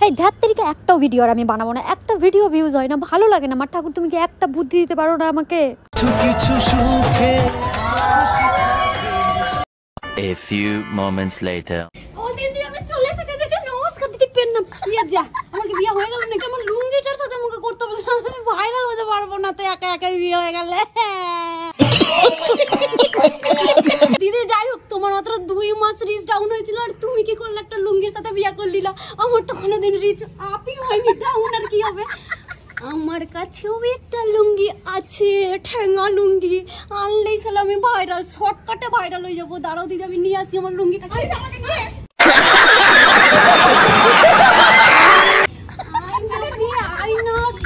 এই ধ্যাত তেরিকা একটাও ভিডিও আর আমি বানাবো না, একটা ভিডিও ভিউজ হয় না, ভালো লাগে না। আমার ঠাকুর তুমি কি একটা বুদ্ধি দিতে পারো না আমাকে? কিছু সুখে A few moments later. ও দিদি আমি চলে এসেছি, দেখে নমস্কার দিতে পেন না। বিয়ে যা, আমাকে বিয়ে হয়ে গেল নাকি? আমার লুঙ্গিটার সাথে আমাকে করতে হবে, আমি ভাইরাল হতে পারবো না তো একা একাই বিয়ে হয়ে গেলে। দিদি যাই হোক, তোমার মাত্র 2 মাস রিচ ডাউন হয়েছিল আর তুমি কি করলে? একটা লুঙ্গির সাথে বিয়ে করলিলা। আমার তো কোনোদিন রিচ আপই হয়নি, ডাউন আর কি হবে? আমার কাছেও একটা লুঙ্গি আছে, ঠেঙ্গা লুঙ্গি। আনলেই সালে আমি ভাইরাল, শর্টকাটে ভাইরাল হয়ে যাবো। দাঁড়াও দিদি আমি নিয়ে আসি আমার লুঙ্গিটা।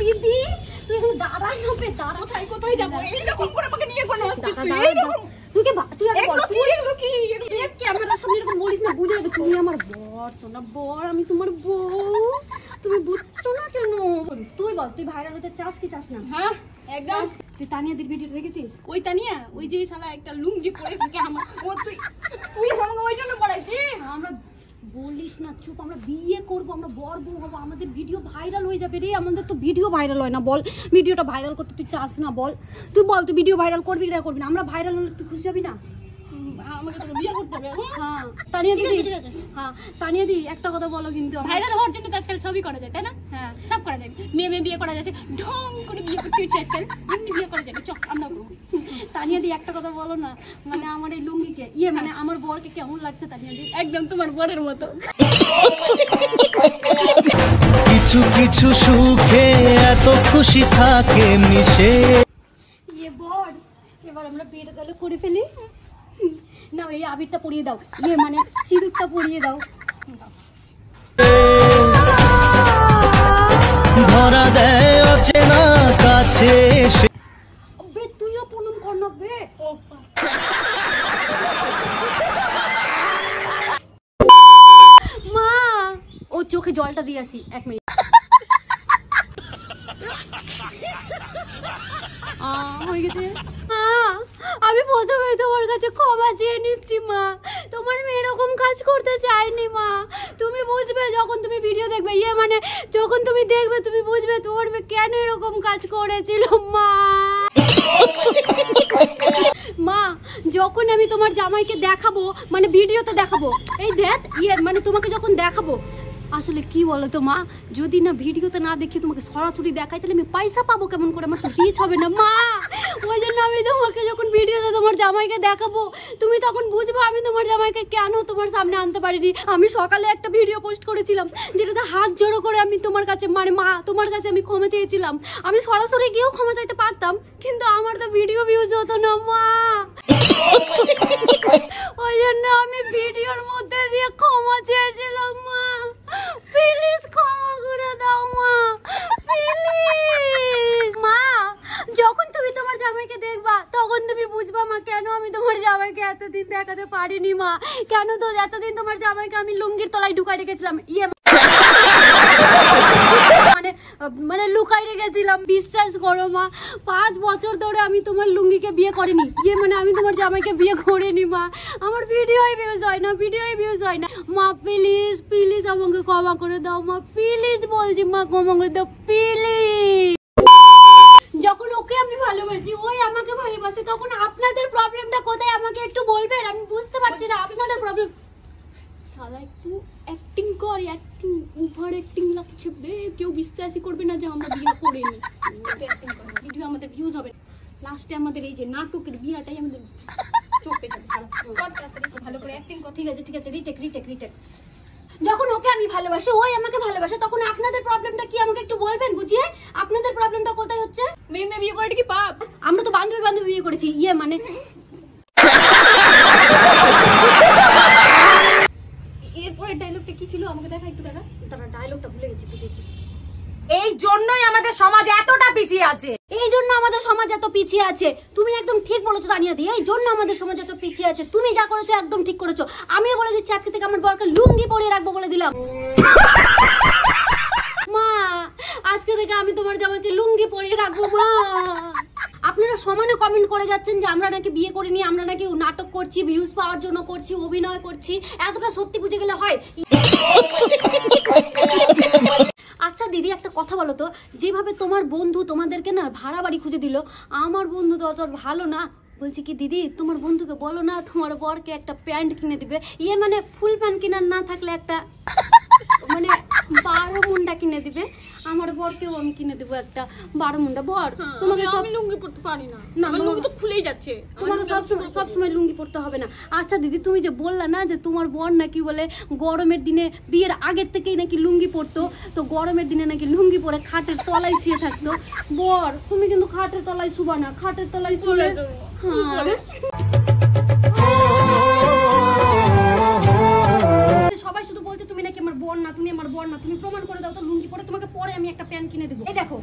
দিদি তুই এখন দাঁড়াই হবে, দাঁড়াও। কোথায় যাবো? এইরকম করে আমাকে নিয়ে কোনো আসছিস তুই? তুই আগে বল, তুই ক্যামেরার সামনে এরকম বলিস না, বুঝে যাবে তুমি আমার বর। সোনা বর, আমি তোমার বউ, তুমি বুঝছো না কেন? তুই বল, তুই ভাইরাল হতে চাস কি চাস না? হ্যাঁ একদম। তুই তানিয়াদের ভিডিওটা দেখেছিস? ওই তানিয়া, ওই যে শালা একটা লুঙ্গি পরে থাকে আমার, ও তুই আমাকে ওই জন্য পড়াইছিস? আমরা বলিস না, চুপ। আমরা বিয়ে করবো, আমরা বর বউ হবো, আমাদের ভিডিও ভাইরাল হয়ে যাবে রে। আমাদের তো ভিডিও ভাইরাল হয় না। বল, ভিডিওটা ভাইরাল করতে তুই চাস না? বল, তুই বল, তুই ভিডিও ভাইরাল করবি না করবি না? আমরা ভাইরাল হলে তুই খুশি হবি না? আমাকে তো বিয়ে করতে হবে। হ্যাঁ তানিয়া দিদি, হ্যাঁ তানিয়া দিদি একটা কথা বলো কিন্তু। ভাইরাল হওয়ার জন্য তো আজকাল সবই করা যায়, তাই না? হ্যাঁ সব করা যায়। মেয়ে বিয়ে করা যাচ্ছে, ঢং করে বিয়ে করতে হচ্ছে আজকাল, এমনি বিয়ে করা যাবে। চল আমরা করবো। তানিয়া দি একটা কথা বলো না, মানে আমার এই লুঙ্গিকে মানে আমার বরকে কেমন লাগছে? তানিয়া দি একদম তোমার বরের মতো। কিছু কিছু সুখে এত খুশি থাকে মিশে। বর, এবার আমরা বিয়েটা তাহলে করে ফেলি না? এই আবিরটা পরিয়ে দাও, মানে সিঁদুরটা পরিয়ে দাও। ধরা দেয় অচেনা কাছে এসে। তুইও প্রণাম কর না বে। মা, ও চোখে জলটা দিয়ে আসি, 1 মিনিট। হয়ে গেছে। আমি প্রথমে তোমার কাছে ক্ষমা চেয়ে নিচ্ছি মা। তোমার মেয়ে এরকম কাজ করতে চাইনি মা। তুমি বুঝবে যখন তুমি ভিডিও দেখবে, মানে যখন তুমি দেখবে তুমি বুঝবে তোমার মেয়ে কেন এরকম কাজ করেছিল মা। মা, যখন আমি তোমার জামাইকে দেখাবো, মানে ভিডিওতে দেখাবো, এই দেখ মানে তোমাকে যখন দেখাবো, আসলে কি বলো তো মা, যদি না ভিডিওতে না দেখি তোমাকে সরাসরি দেখাই, তাহলে আমি পয়সা পাবো কেমন করে? আমার তো রিচ হবে না মা। ওই জন্য আমি তোমাকে যখন ভিডিওতে তোমার জামাইকে দেখাবো, তুমি তখন বুঝবো আমি তোমার জামাইকে কেন তোমার সামনে আনতে পারিনি। আমি সকালে একটা ভিডিও পোস্ট করেছিলাম, যেটাতে হাত জোড়ো করে আমি তোমার কাছে, মানে মা তোমার কাছে আমি ক্ষমা চেয়েছিলাম। আমি সরাসরি গিয়েও ক্ষমা চাইতে পারতাম, কিন্তু আমার তো ভিডিও ভিউজ হতো না মা। ওই জন্য আমি ভিডিওর মধ্যে দিয়ে ক্ষমা চেয়েছিলাম মা। প্লিজ ক্ষমা করে দাও মা, প্লিজ। মা, যখন তুমি তোমার জামাইকে দেখবা তখন তুমি বুঝবা মা কেন আমি তোমার জামাইকে এতদিন দেখাতে পারিনি মা। কেন তো এতদিন তোমার জামাইকে আমি লুঙ্গির তলায় ঢুকাই রেখেছিলাম, মানে লুকাই রেখেছিলাম। বিশ্বাস করো মা, 5 বছর ধরে আমি তোমার লুঙ্গিকে বিয়ে করিনি, মানে আমি তোমার জামাইকে বিয়ে করিনি মা। আমার ভিডিওই ভিউজ হয় না, ভিডিওই ভিউজ হয় না মা। প্লিজ প্লিজ আমাকে ক্ষমা করে দাও মা, প্লিজ বলছি মা, ক্ষমা করে দাও প্লিজ। যখন ওকে আমি ভালোবাসি, ওই আমাকে ভালোবাসে, তখন আপনাদের প্রবলেমটা কোথায় আমাকে একটু বলবেন? আমি বুঝতে পারছি না আপনাদের প্রবলেম। শালা একটু অ্যাক্টিং কর, অ্যাক্টিং ওভার অ্যাক্টিং লাগছে বে। কেউ বিশ্বাসই করবে না যে আমরা বিয়ে করিনি। অ্যাক্টিং কর, ভিডিও আমাদের ভিউজ হবে। লাস্টে আমাদের এই যে নাটকের বিয়েটাই আমাদের চোখে যাবে। ভালো করে অ্যাক্টিং কর। ঠিক আছে ঠিক আছে, রিটেক। যখন ওকে আমি ভালোবাসি, ওই আমাকে ভালোবাসে, তখন আপনাদের প্রবলেমটা কি আমাকে একটু বলবেন বুঝিয়ে? আপনাদের প্রবলেমটা কোথায় হচ্ছে? মেয়ে বিয়ে করাটা কি পাপ? আমরা তো বান্ধবী বিয়ে করেছি, মানে এরপরে ডায়লগটা কি ছিল আমাকে দেখা, একটু দেখা। তারা ডায়লগটা ভুলে গেছি। এই জন্যই আমাদের সমাজ এতটা পিছিয়ে আছে। এই জন্য আমাদের সমাজ এত পিছিয়ে আছে। তুমি একদম ঠিক বলেছো তানিয়া দি, এই জন্য আমাদের সমাজ এত পিছিয়ে আছে। তুমি যা করেছো একদম ঠিক করেছো। আমি বলে দিচ্ছি আজকে থেকে আমার বরকে লুঙ্গি পরিয়ে রাখবো বলে দিলাম মা। আজকে থেকে আমি তোমার জামাইকে লুঙ্গি পরিয়ে রাখবো মা। আপনারা সমানে কমেন্ট করে যাচ্ছেন যে আমরা নাকি বিয়ে করিনি, আমরা নাকি নাটক করছি, ভিউজ পাওয়ার জন্য করছি, অভিনয় করছি। এতটা সত্যি বুঝে গেলে হয়? কথা বলো তো, যেভাবে তোমার বন্ধু তোমাদেরকে না ভাড়া বাড়ি খুঁজে দিল, আমার বন্ধু তো অত ভালো না। বলছি কি দিদি, তোমার বন্ধুকে বলো না তোমার বরকে একটা প্যান্ট কিনে দিবে, ইয়ে মানে ফুল প্যান্ট কিনার না থাকলে একটা মানে 12 মুন্ডা কিনে দিবে। আমার বরকেও আমি কিনে দেবো একটা 12 মুন্ডা। বর তোমাকে সব আমি লুঙ্গি পরতে পারি না, না, আমার লুঙ্গি তো খুলেই যাচ্ছে। তোমাকে সবসময় লুঙ্গি পরতে হবে না। আচ্ছা দিদি, তুমি যে বললা না যে তোমার বর নাকি বলে গরমের দিনে বিয়ের আগের থেকেই নাকি লুঙ্গি পরতো, তো গরমের দিনে নাকি লুঙ্গি পরে খাটের তলায় শুয়ে থাকতো। বর তুমি কিন্তু খাটের তলায় শুবা না, খাটের তলায় শুলে সবাই শুধু বলছে তুমি নাকি আমার বর না, তুমি আমার বর না। তুমি প্রমাণ করে দাও তো লুঙ্গি পরে, তোমাকে পরে আমি একটা প্যান্ট কিনে দেবো। এই দেখো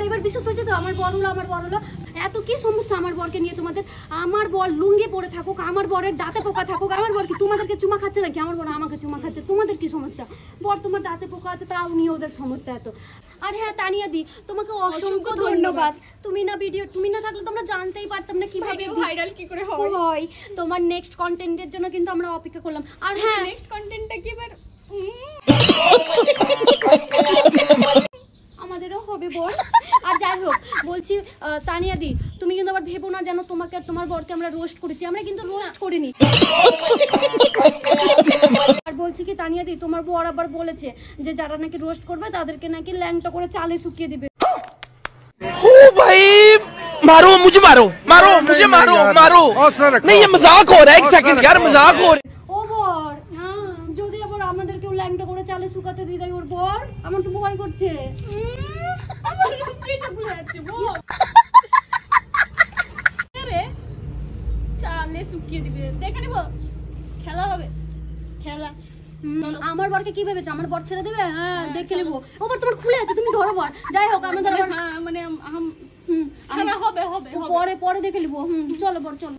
এবার বিশ্বাস হয়েছে তো আমার বর হলো, আমার বর হলো। এত কি সমস্যা আমার বরকে নিয়ে তোমাদের? আমার বর লুঙ্গি পরে থাকুক, আমার বরের দাঁতে পোকা থাকুক, আমার বর কি তোমাদেরকে চুমা খাচ্ছে নাকি? আমার বর আমাকে চুমা খাচ্ছে, তোমাদের কি সমস্যা? বর তোমার দাঁতে পোকা আছে তাও নিয়ে ওদের সমস্যা এত। আর হ্যাঁ তানিয়া দি, তোমাকে অসংখ্য ধন্যবাদ। তুমি না থাকলে তোমরা জানতেই পারতাম না কিভাবে ভাইরাল কি করে হয়। হয়। তোমার নেক্সট কন্টেন্টের জন্য কিন্তু আমরা অপেক্ষা করলাম। আর হ্যাঁ নেক্সট কন্টেন্টটা কি এবার আমাদেরও হবে বর। আর যাই হোক বলছি তানিয়া দি, তুমি কিন্তু আবার ভেবো না যেন তোমাকে আর তোমার বরকে আমরা রোস্ট করেছি, আমরা কিন্তু রোস্ট করিনি। আর বলছি কি তানিয়া দি, তোমার বর আবার বলেছে যে যারা নাকি রোস্ট করবে তাদেরকে নাকি ল্যাংটা করে চালে শুকিয়ে দিবে। ओ भाई मारो मुझे, मारो मुझे, मारो नहीं, ये मजाक हो रहा है। एक सेकंड यार, मजाक हो रहा है। ও বর, যদি আবার আমাদেরকেও ল্যাংটা করে চালে শুকাতে দিয়ে দেয় ওর বর, আমার তো ভয় করছে। আমার লুঙ্গিটা খুলে যাচ্ছে। বল আরে চালে শুকিয়ে দিবে, দেখে নিব, খেলা হবে, খেলা। আমার বরকে কি ভেবেছো? আমার বর ছেড়ে দেবে? হ্যাঁ দেখে নেবো। ও বর তোমার খুলে আছে, তুমি ধরো বর। যাই হোক আমাদের আবার হ্যাঁ মানে খেলা হবে হবে পরে দেখে নেবো। চলো বর চলো।